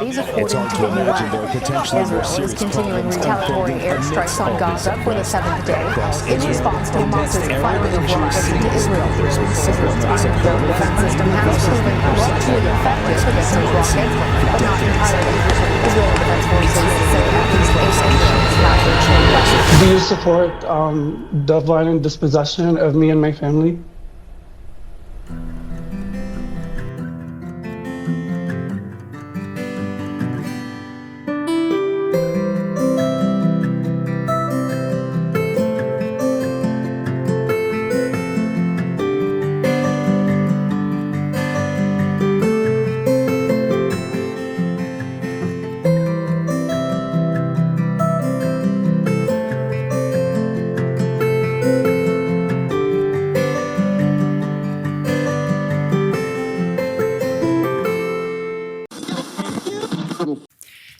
It's hard to imagine there are potentially more serious continuing problems retaliatory unfolding airstrikes on amidst Gaza for the seventh day in response to Hamas's firing of rockets into Israel. Israel's anti-drone defense system has proven largely effective against those rockets, but not entirely. Israeli defense forces say at least 8 Israelis have been killed. Do you support the violent dispossession of me and my family?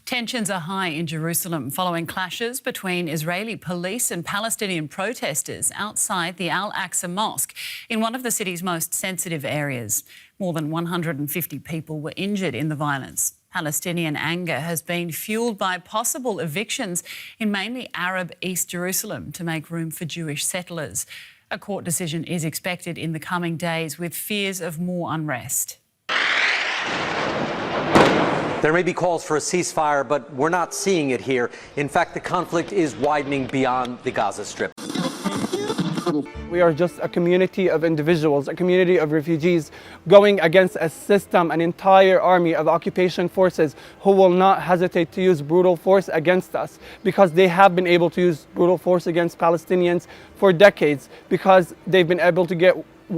Tensions are high in Jerusalem following clashes between Israeli police and Palestinian protesters outside the Al-Aqsa Mosque in one of the city's most sensitive areas. More than 150 people were injured in the violence. Palestinian anger has been fuelled by possible evictions in mainly Arab East Jerusalem to make room for Jewish settlers. A court decision is expected in the coming days with fears of more unrest. There may be calls for a ceasefire, but we're not seeing it here. In fact, the conflict is widening beyond the Gaza Strip. We are just a community of individuals, a community of refugees going against a system, an entire army of occupation forces who will not hesitate to use brutal force against us because they have been able to use brutal force against Palestinians for decades because they've been able to get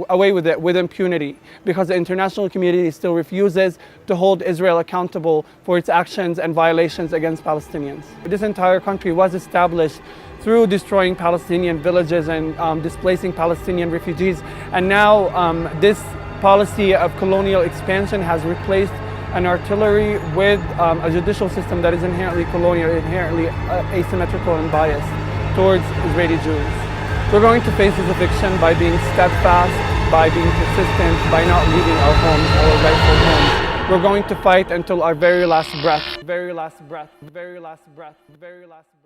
away with it with impunity because the international community still refuses to hold Israel accountable for its actions and violations against Palestinians. This entire country was established through destroying Palestinian villages and displacing Palestinian refugees. And now this policy of colonial expansion has replaced an artillery with a judicial system that is inherently colonial, inherently asymmetrical and biased towards Israeli Jews. We're going to face this eviction by being steadfast, by being persistent, by not leaving our homes, our rightful homes. We're going to fight until our very last breath, very last breath, very last breath, very last breath.